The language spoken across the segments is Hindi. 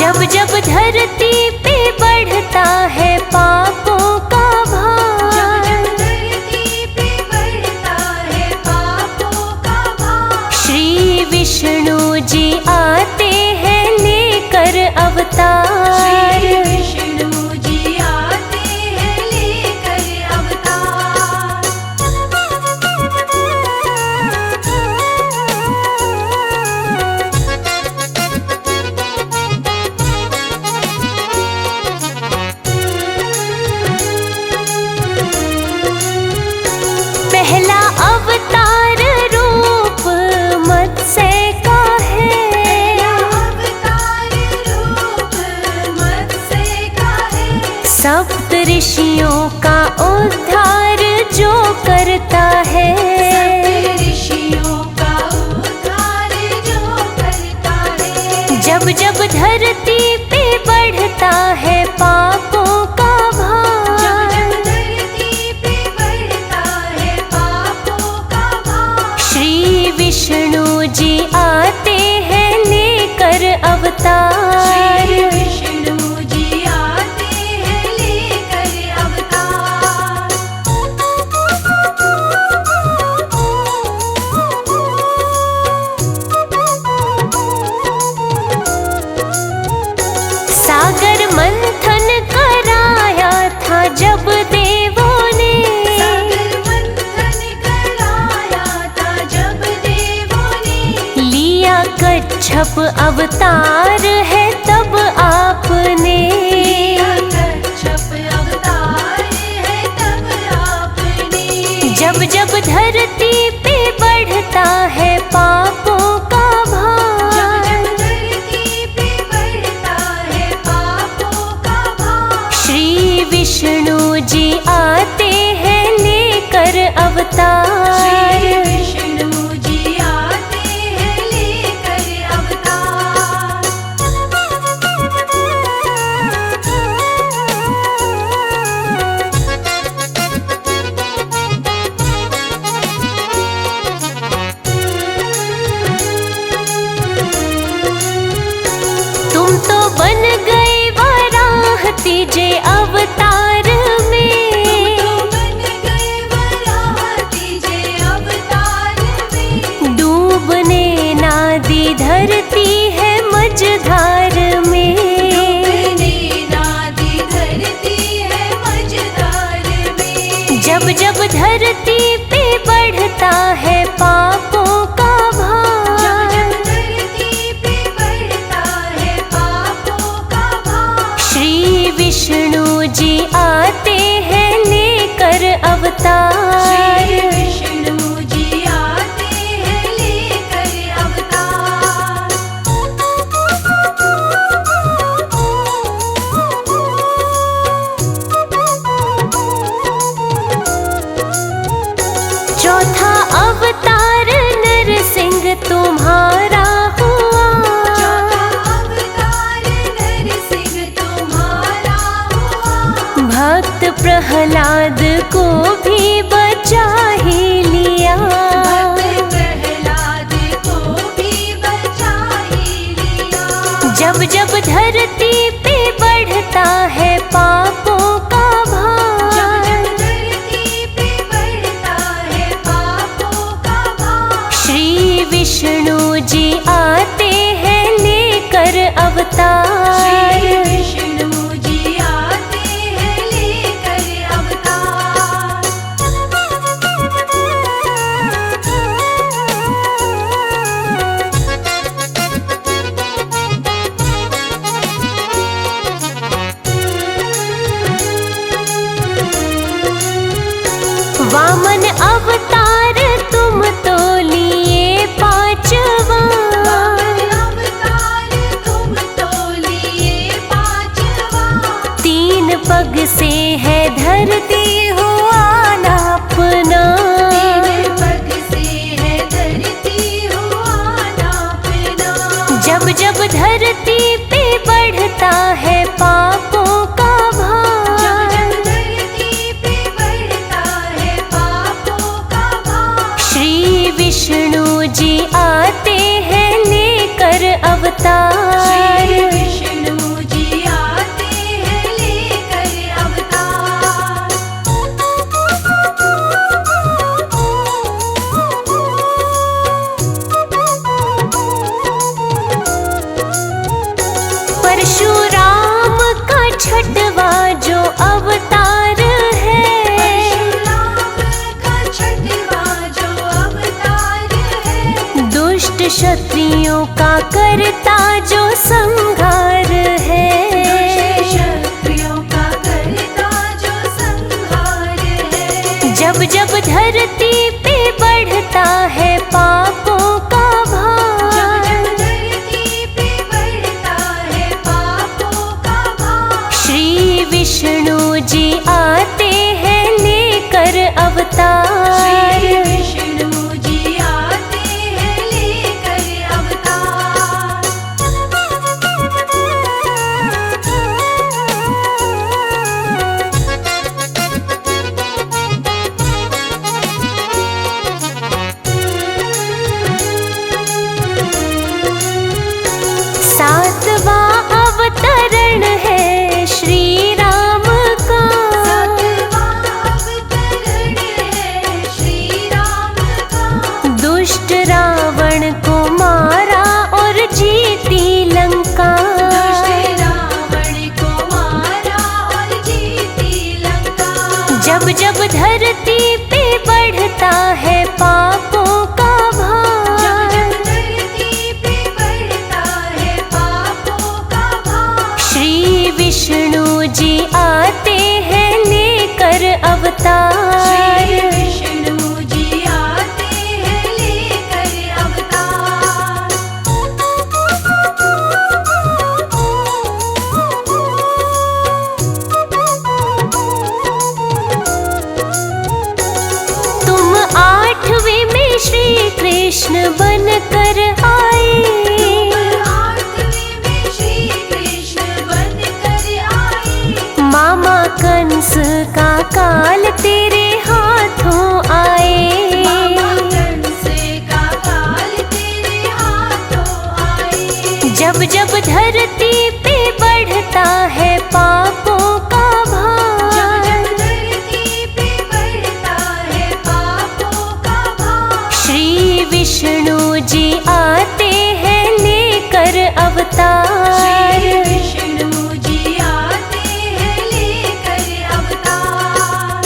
जब जब धरती पे बढ़ता है पापों का भार, धरती पे बढ़ता है पापों का भार, श्री विष्णु जी आते हैं लेकर अवतार। श्री विष्णु जी आते हैं लेकर अवतार। पहला अवतार रूप मत्स्य का है, अवतार रूप मत्स्य का है, सप्त ऋषियों का उद्धार जो करता है। ऋषियों का उद्धार जो करता है। जब जब धरती पे बढ़ता है पापों का भार, धरती पे बढ़ता है पापों का भार, श्री विष्णु जी आते हैं लेकर अवतार। श्री विष्णु जी आते हैं लेकर अवतार। सागर मंथन कराया था जब देवों ने, सागर मंथन कराया था जब देवों ने, लिया कच्छप अवतार है तब आपने। कच्छप अवतार है तब आपने। जब जब धरती पे बढ़ता है पापों का भार, धरती पे बढ़ता है पापों का भार, श्री विष्णु जी आते हैं लेकर अवतार। श्री विष्णु जी आते हैं लेकर अवतार। तुम तो बन गए वराह तीजे अवतार में, बन गए वराह तीजे अवतार में, डूबने ना दी धरती है मझधार में। डूबने ना दी धरती है मझधार में। जब जब धरती पे बढ़ता है पापों का भार, धरती पे बढ़ता है पापों का भार, श्री विष्णु जी आते हैं लेकर अवतार। श्री विष्णु जी आते हैं लेकर अवतार। चौथा अवतार नरसिंह तुम्हारा हुआ, चौथा अवतार नरसिंह तुम्हारा हुआ, भक्त प्रहलाद को भी बचा ही लिया। भक्त प्रहलाद को भी बचा ही लिया। जब जब धरती पे बढ़ता है पापों का भार, धरती पे बढ़ता है पापों का भार, श्री विष्णु जी आते हैं लेकर अवतार। श्री विष्णु जी आते हैं लेकर अवतार। वामन अवतार तुम तो लिए पांचवा, अवतार तुम तो लिए पांचवा, तीन पग से है धरती हो आना अपना। तीन पग से है धरती हो आना अपना। जब जब धरती पे बढ़ता है पापों का भार, धरती पे बढ़ता है पापों का भार, श्री विष्णु जी आते हैं लेकर अवतार। श्री विष्णु शक्तियों का करता जो संहार है। दुष्ट शक्तियों का करता जो संहार है। जब जब धरती पे बढ़ता है पापों का भार, जब धरती पे बढ़ता है पापों का भार, श्री विष्णु जी आते हैं लेकर अवतार। श्री विष्णु जी आते हैं लेकर अवतार। सातवां अवतरण है श्री राम का, सातवां अवतरण है श्री राम का। दुष्ट रावण को मारा और जीती लंका। दुष्ट रावण को मारा और जीती लंका। जब जब धरती पे बढ़ता है पापों का भार, जब धरती पे बढ़ता है पापों का भार, श्री विष्णु जी आते हैं लेकर अवतार। श्री विष्णु जी आते हैं लेकर अवतार। तुम 8वें में श्री कृष्ण बनकर आए, 8वें में श्री कृष्ण बनकर आए। मामा कंस का काल तेरे हाथों आए। मामा कंस का काल तेरे हाथों आए। जब जब धरती पे बढ़ता है पापों का भार, जब धरती पे बढ़ता है पापों का भार, श्री विष्णु जी आते हैं लेकर अवतार। श्री विष्णु जी आते हैं लेकर अवतार।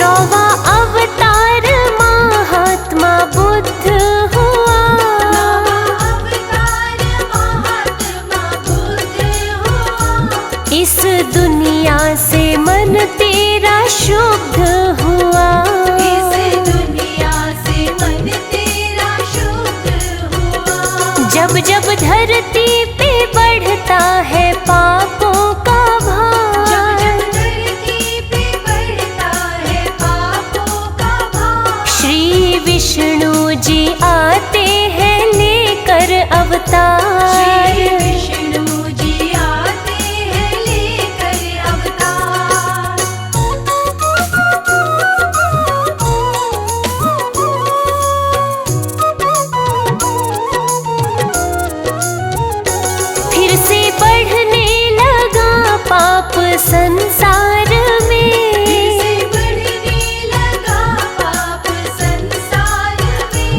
नौवां अवतार महात्मा बुद्ध हुआ, अवतार महात्मा बुद्ध हुआ। इस दुनिया से मन तेरा शुद्ध हुआ। इस दुनिया से मन तेरा शुद्ध हुआ। जब जब धरती पे बढ़ता है पापों का भार, जब धरती पे बढ़ता है पापों का भार, श्री विष्णु जी आते हैं लेकर अवतार। श्री विष्णु जी आते हैं लेकर अवतार। फिर से बढ़ने लगा पाप संसार में, से बढ़ने लगा पाप संसार में।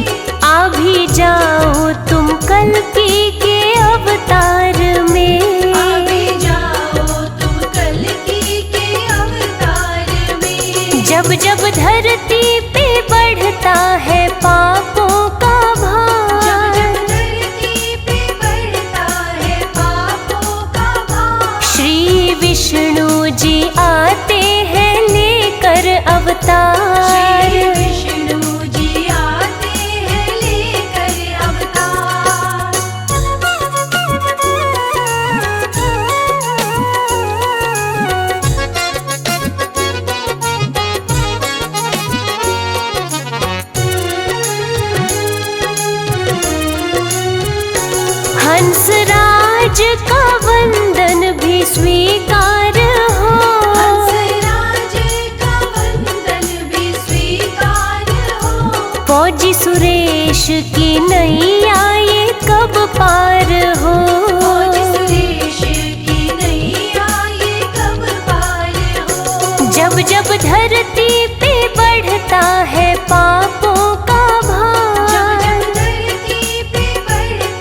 आ भी जाओ तुम कल्कि के अवतार में। आगे जाओ तुम कल्कि के अवतार में। जब जब धरती पे बढ़ता है पापों का भार, जब धरती पे बढ़ता है पापों का भार, श्री विष्णु जी आते हैं लेकर अवतार। श्री विष्णु जी आते हैं लेकर अवतार। हंसराज का वंदन भी स्वीकार हो, हंसराज का वंदन भी स्वीकार हो। फौजी सुरेश की नैया ये कब पार हो। फौज सुरेश की नैया ये कब पार हो। जब जब धरती पे बढ़ता है पापों का भार, जब धरती पे बढ़ता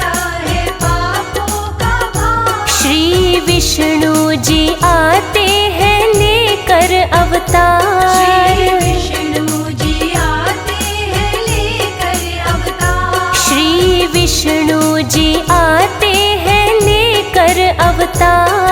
विष्णु जी आते हैं लेकर अवतार। श्री विष्णु जी आते हैं लेकर अवतार। श्री विष्णु जी आते हैं लेकर अवतार।